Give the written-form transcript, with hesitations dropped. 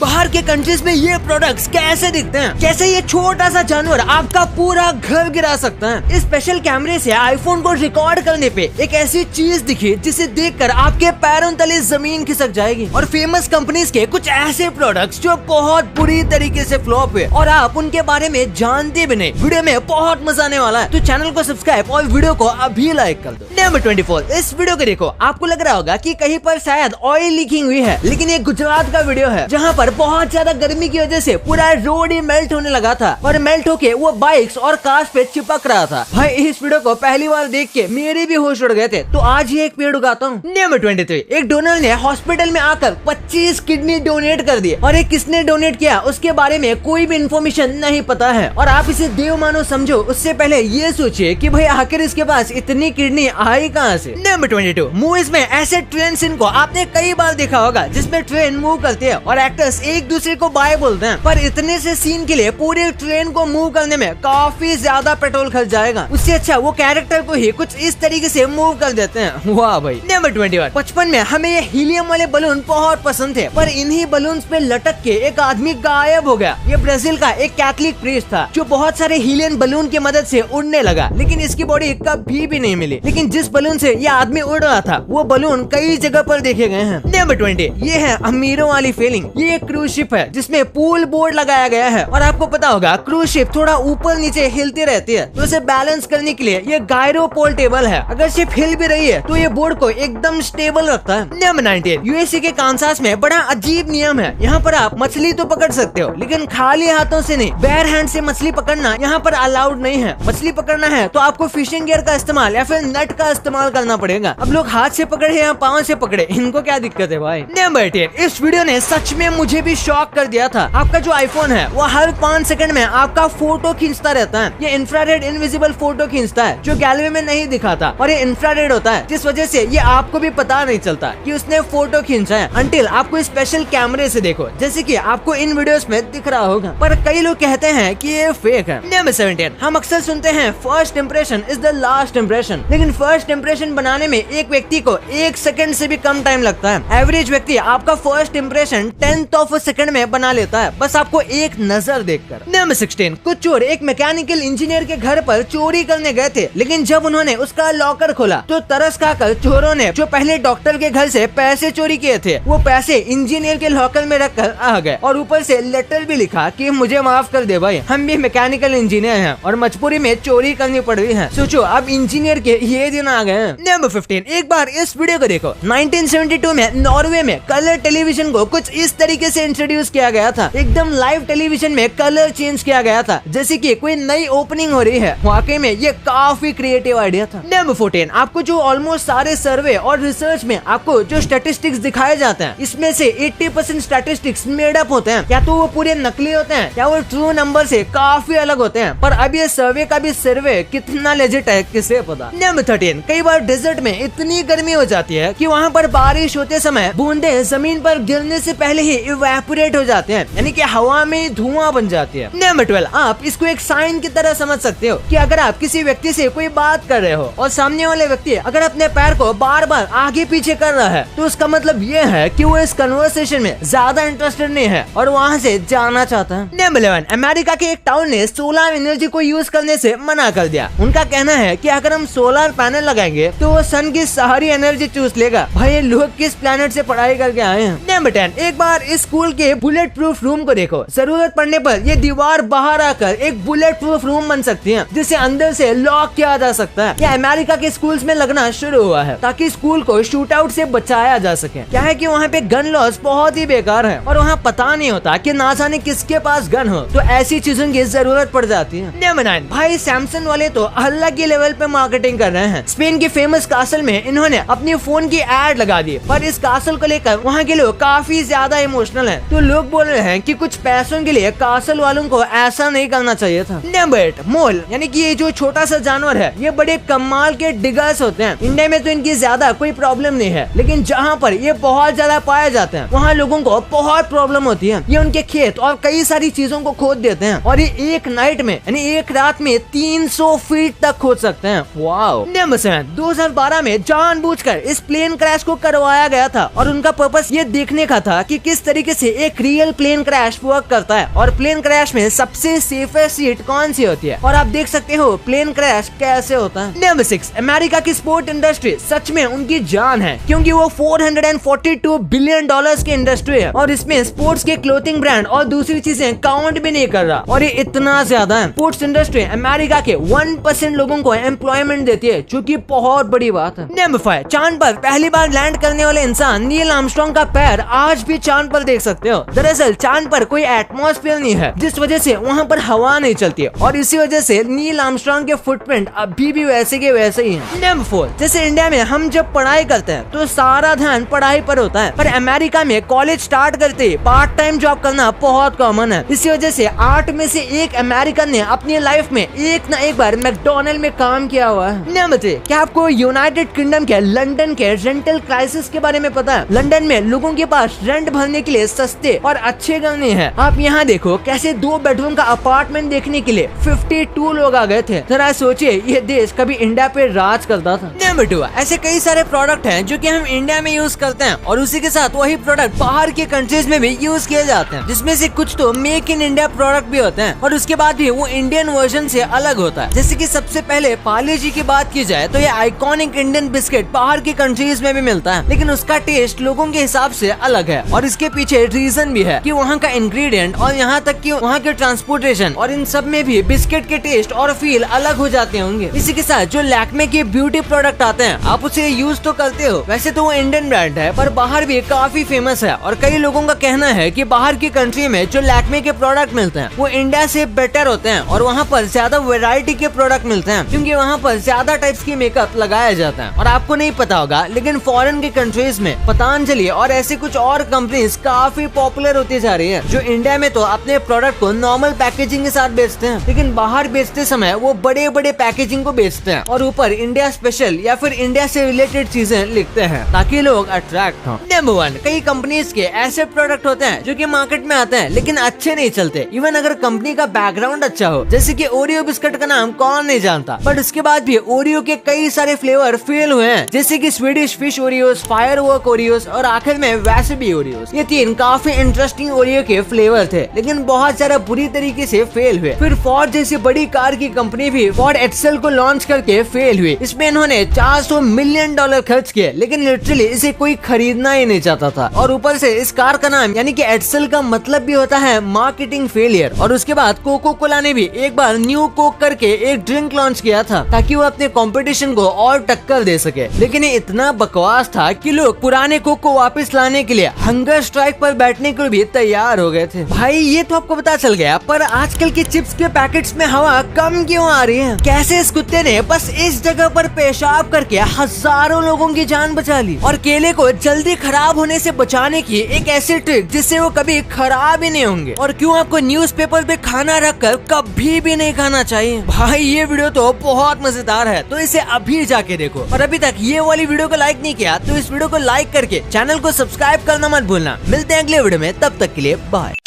बाहर के कंट्रीज में ये प्रोडक्ट्स कैसे दिखते हैं, कैसे ये छोटा सा जानवर आपका पूरा घर गिरा सकता है। इस स्पेशल कैमरे से आईफोन को रिकॉर्ड करने पे एक ऐसी चीज दिखी जिसे देखकर आपके पैरों तले जमीन खिसक जाएगी। और फेमस कंपनीज के कुछ ऐसे प्रोडक्ट्स जो बहुत बुरी तरीके से फ्लॉप हुए और आप उनके बारे में जानते भी नहीं। वीडियो में बहुत मजा आने वाला है, तो चैनल को सब्सक्राइब और वीडियो को अभी लाइक कर दो। नंबर 24, इस वीडियो को देखो। आपको लग रहा होगा कि कहीं पर शायद ऑयल लीकिंग हुई है, लेकिन ये गुजरात का वीडियो है जहाँ पर बहुत ज्यादा गर्मी की वजह से पूरा रोड ही मेल्ट होने लगा था और मेल्ट होके वो बाइक्स और कार्स पे चिपक रहा था। भाई इस वीडियो को पहली बार देख के मेरे भी होश उड़ गए थे, तो आज ही एक पेड़ उगाता हूँ। नंबर 23, एक डोनर ने हॉस्पिटल में आकर 25 किडनी डोनेट कर दिए और ये किसने डोनेट किया उसके बारे में कोई भी इन्फॉर्मेशन नहीं पता है। और आप इसे देव मानो समझो, उससे पहले ये सोचिए कि भाई आखिर इसके पास इतनी किडनी आई कहाँ से। नंबर 22, मूवीज में ऐसे ट्रेन सीन को आपने कई बार देखा होगा जिसमें ट्रेन मूव करती है और एक्टर्स एक दूसरे को बाय बोलते हैं, पर इतने से सीन के लिए पूरी ट्रेन को मूव करने में काफी ज्यादा पेट्रोल खर्च जाएगा। उससे अच्छा वो कैरेक्टर को ही कुछ इस तरीके से मूव कर देते हैं। वाह भाई। नंबर 21, बचपन में हमें ये हीलियम वाले बलून बहुत पसंद थे, पर इन्हीं बलून्स पे लटक के एक आदमी गायब हो गया। ये ब्राजील का एक कैथलिक प्रीस्ट था जो बहुत सारे हीलियम बलून की मदद से उड़ने लगा, लेकिन इसकी बॉडी कभी भी नहीं मिली। लेकिन जिस बलून से ये आदमी उड़ रहा था वो बलून कई जगह पर देखे गए हैं। नंबर 20, ये है अमीरों वाली फीलिंग। ये एक क्रूज शिप है जिसमें पूल बोर्ड लगाया गया है और आपको पता होगा क्रूज शिप थोड़ा ऊपर नीचे हिलती रहती है, तो उसे बैलेंस करने के लिए ये गायरो पोल टेबल है। अगर शिप हिल भी रही है तो ये बोर्ड को एकदम स्टेबल रखता है। नंबर 19, यूएसए के कांसास में बड़ा अजीब नियम है। यहाँ पर आप मछली तो पकड़ सकते हो, लेकिन खाली हाथों से नहीं, बेयर हैंड से मछली पकड़ना यहाँ पर अलाउड नहीं है। मछली पकड़ना है तो आपको फिशिंग गियर का इस्तेमाल या फिर नेट का इस्तेमाल करना पड़ेगा। अब लोग हाथ से पकड़े या पाँव से पकड़े, इनको क्या दिक्कत है भाई। नंबर 10, इस वीडियो ने सच में मुझे भी शॉक कर दिया था। आपका जो आईफोन है वो हर 5 सेकंड में आपका फोटो खींचता रहता है। ये इंफ्रारेड इनविजिबल फोटो खींचता है जो गैलरी में नहीं दिखाता, और ये इंफ्रारेड होता है जिस वजह से ये आपको भी पता नहीं चलता कि उसने फोटो खींचा है अंटिल आपको स्पेशल कैमरे से देखो, जैसे कि आपको इन वीडियोस में दिख रहा होगा। पर कई लोग कहते हैं कि ये फेक है। नंबर 17, हम अक्सर सुनते हैं first impression is the last impression, लेकिन फर्स्ट इंप्रेशन बनाने में एक व्यक्ति को 1 सेकंड से भी कम टाइम लगता है। एवरेज व्यक्ति आपका first impression 10th of second में बना लेता है, बस आपको एक नजर देखकर। नंबर 16, कुछ चोर एक मैकेनिकल इंजीनियर के घर पर चोरी करने गए थे, लेकिन जब उन्होंने उसका लॉकर खोला तो तरस खाकर चोरों ने जो पहले डॉक्टर के घर से पैसे चोरी किए थे वो पैसे इंजीनियर के लॉकर में रखकर आ गए, और ऊपर से लेटर भी लिखा कि मुझे माफ कर दे भाई, हम भी मैकेनिकल इंजीनियर हैं और मजबूरी में चोरी करनी पड़ रही है। सोचो अब इंजीनियर के ये दिन आ गए हैं। नंबर 15, एक बार इस वीडियो को देखो। 1972 में नॉर्वे में कलर टेलीविजन को कुछ इस तरीके से इंट्रोड्यूस किया गया था। एकदम लाइव टेलीविजन में कलर चेंज किया गया था, जैसे कि कोई नई ओपनिंग हो रही है। वाकई में ये काफी क्रिएटिव आइडिया था। नंबर 14, आपको जो ऑलमोस्ट सारे सर्वे और रिसर्च में आपको जो स्टैटिस्टिक्स दिखाए जाते हैं, इसमें से 80% स्टैटिस्टिक्स मेड अप होते हैं। या तो वो पूरे नकली होते हैं या वो ट्रू नंबर से काफी अलग होते हैं। पर अब ये सर्वे का भी सर्वे कितना लेजिट है किसे पता। नंबर 13, कई बार डेजर्ट में इतनी गर्मी हो जाती है कि वहाँ पर बारिश होते समय बूंदे जमीन पर गिरने से पहले ही इवेपोरेट हो जाते हैं, यानी कि हवा में धुआं बन जाती है। नंबर 12, आप इसको एक साइन की तरह समझ सकते हो कि अगर आप किसी व्यक्ति से कोई बात कर रहे हो और सामने वाले व्यक्ति अगर अपने पैर को बार बार आगे पीछे कर रहा है, तो उसका मतलब ये है कि वो इस कन्वर्सेशन में ज्यादा इंटरेस्टेड नहीं है और वहाँ से जाना चाहता है। नंबर 11, अमेरिका के एक टाउन ने सोलर एनर्जी को यूज करने से मना कर दिया। उनका कहना है कि अगर हम सोलर पैनल लगाएंगे तो वो सन की सारी एनर्जी चूस लेगा। भाई ये लोग किस प्लेनेट से पढ़ाई करके आए हैं। नंबर 10, एक बार इस स्कूल के बुलेट प्रूफ रूम को देखो। जरूरत पड़ने पर ये दीवार बाहर आकर एक बुलेट प्रूफ रूम बन सकती है, जिसे अंदर से लॉक किया जा सकता है। यह अमेरिका के स्कूल्स में लगना शुरू हुआ है ताकि स्कूल को शूट आउट से बचाया जा सके। क्या है कि वहाँ पे गन लॉज बहुत ही बेकार है और वहाँ पता नहीं होता कि ना जाने किसके पास गन हो, तो ऐसी चीजों की जरूरत पड़ जाती है। नंबर 9, भाई सैमसंग वाले तो अलग ही लेवल पे मार्केटिंग कर रहे हैं। स्पेन के फेमस कासल में इन्होंने अपनी फोन की एड लगा दी, पर इस कासल को लेकर वहाँ के लोग काफी ज्यादा इमोशनल हैं, तो लोग बोल रहे हैं कि कुछ पैसों के लिए कासल वालों को ऐसा नहीं करना चाहिए था। नंबर 8, मोल यानी कि ये जो छोटा सा जानवर है ये बड़े कमाल के डिगर्स होते हैं। इंडिया में तो इनकी ज्यादा कोई प्रॉब्लम नहीं है, लेकिन जहाँ पर ये बहुत ज्यादा पाए जाते हैं वहाँ लोगों को बहुत प्रॉब्लम होती है। ये उनके खेत और कई सारी चीजों को खोद देते हैं और ये एक नाइट में यानी एक रात में 300 फीट तक खोद सकते हैं। वाओ। नंबर 7, 2012 में जानबूझकर इस प्लेन क्रैश को करवाया गया था और उनका पर्पस ये देखने का था कि किस तरीके तरीके से एक रियल प्लेन क्रैश वर्क करता है और प्लेन क्रैश में सबसे सेफेस्ट सीट कौन सी होती है, और आप देख सकते हो प्लेन क्रैश कैसे होता है। नंबर 6, अमेरिका की स्पोर्ट इंडस्ट्री सच में उनकी जान है, क्योंकि वो $442 बिलियन की इंडस्ट्री है और इसमें स्पोर्ट्स के क्लोथिंग ब्रांड और दूसरी चीजें काउंट भी नहीं कर रहा, और ये इतना ज्यादा है। स्पोर्ट्स इंडस्ट्री अमेरिका के 1% लोगों को एम्प्लॉयमेंट देती है, जो कि बहुत बड़ी बात है। नंबर 5, चांद पर पहली बार लैंड करने वाले इंसान नील आर्मस्ट्रांग का पैर आज भी चांद पर देख सकते हो। दरअसल चांद पर कोई एटमॉस्फेयर नहीं है, जिस वजह से वहाँ पर हवा नहीं चलती है, और इसी वजह से नील आर्मस्ट्रांग के फुटप्रिंट अभी भी वैसे के वैसे ही हैं। नंबर 4, जैसे इंडिया में हम जब पढ़ाई करते हैं तो सारा ध्यान पढ़ाई पर होता है, पर अमेरिका में कॉलेज स्टार्ट करते ही पार्ट टाइम जॉब करना बहुत कॉमन है। इसी वजह से 8 में से 1 अमेरिकन ने अपनी लाइफ में एक न एक बार मैकडॉनल्ड में काम किया हुआ है। नंबर 3, क्या आपको यूनाइटेड किंगडम के लंदन के रेंटल क्राइसिस के बारे में पता है? लंदन में लोगों के पास रेंट भरने के लिए सस्ते और अच्छे घर नहीं है। आप यहाँ देखो कैसे 2 बेडरूम का अपार्टमेंट देखने के लिए 52 लोग आ गए थे। जरा सोचिए ये देश कभी इंडिया पे राज करता था। नंबर 2, ऐसे कई सारे प्रोडक्ट हैं जो कि हम इंडिया में यूज करते हैं और उसी के साथ वही प्रोडक्ट बाहर के कंट्रीज में भी यूज किए जाते हैं, जिसमें से कुछ तो मेक इन इंडिया प्रोडक्ट भी होते हैं और उसके बाद भी वो इंडियन वर्जन से अलग होता है। जैसे कि सबसे पहले पार्ले जी की बात की जाए तो ये आइकॉनिक इंडियन बिस्किट बाहर की कंट्रीज में भी मिलता है, लेकिन उसका टेस्ट लोगों के हिसाब से अलग है और इसके पीछे रीजन भी है कि वहाँ का इंग्रेडिएंट और यहाँ तक कि वहाँ के ट्रांसपोर्टेशन और इन सब में भी बिस्किट के टेस्ट और फील अलग हो जाते होंगे। इसी के साथ जो लैक्मे के ब्यूटी प्रोडक्ट आते हैं, आप उसे यूज तो करते हो, वैसे तो वो इंडियन ब्रांड है पर बाहर भी काफी फेमस है और कई लोगों का कहना है कि बाहर की कंट्री में जो लैक्मे के प्रोडक्ट मिलते हैं वो इंडिया से बेटर होते हैं और वहाँ पर ज्यादा वैरायटी के प्रोडक्ट मिलते हैं, क्योंकि वहाँ पर ज्यादा टाइप्स की मेकअप लगाया जाता है। और आपको नहीं पता होगा लेकिन फॉरेन के कंट्रीज में पतंजलि और ऐसे कुछ और कंपनीज काफी पॉपुलर होती जा रही है, जो इंडिया में तो अपने प्रोडक्ट को नॉर्मल पैकेजिंग के साथ बेचते हैं, लेकिन बाहर बेचते समय वो बड़े बड़े पैकेजिंग को बेचते हैं और ऊपर इंडिया स्पेशल या फिर इंडिया से रिलेटेड चीजें लिखते हैं ताकि लोग अट्रैक्ट हो। नंबर 1, कई कंपनीज के ऐसे प्रोडक्ट होते हैं जो कि मार्केट में आते हैं लेकिन अच्छे नहीं चलते, इवन अगर कंपनी का बैकग्राउंड अच्छा हो। जैसे कि ओरियो बिस्किट का नाम कौन नहीं जानता, बट उसके बाद भी ओरियो के कई सारे फ्लेवर फेल हुए हैं, जैसे कि Swedish fish aureus, firework aureus और आखिर में वैसेबी ओरियोस। ये 3 काफी इंटरेस्टिंग ओरियो के फ्लेवर थे, लेकिन बहुत ज्यादा बुरी तरीके से फेल हुए। फिर फोर्ड जैसी बड़ी कार की कंपनी भी फोर्ड एक्सेल को लॉन्च करके फेल हुई। इसमें इन्होंने $400 मिलियन खर्च किए, लेकिन लिटरली इसे कोई खरीदना ही नहीं चाहता था। और ऊपर से इस कार का नाम यानी कि एक्सेल का मतलब भी होता है मार्केटिंग फेलियर। और उसके बाद कोको कोला ने भी एक बार न्यू कोक करके एक ड्रिंक लॉन्च किया था ताकि वो अपने कंपटीशन को और टक्कर दे सके, लेकिन ये इतना बकवास था कि लोग पुराने कोक को वापस लाने के लिए हंगर स्ट्राइक पर बैठने को भी तैयार हो गए थे। भाई ये तो आपको पता चल गया, पर आजकल की चिप्स के पैकेट्स में हवा कम क्यों आ रही है? कैसे इस कुत्ते ने बस इस जगह पर पेशाब करके हजारों लोगों की जान बचा ली, और केले को जल्दी खराब होने से बचाने की एक ऐसी ट्रिक जिससे वो कभी खराब ही नहीं होंगे। और क्यों आपको न्यूज़पेपर पे खाना रखकर कभी भी नहीं खाना चाहिए। भाई ये वीडियो तो बहुत मजेदार है, तो इसे अभी जाके देखो। और अभी तक ये वाली वीडियो को लाइक नहीं किया तो इस वीडियो को लाइक करके चैनल को सब्सक्राइब करना मत भूलना। मिलते हैं अगले वीडियो में, तब तक के लिए बाय।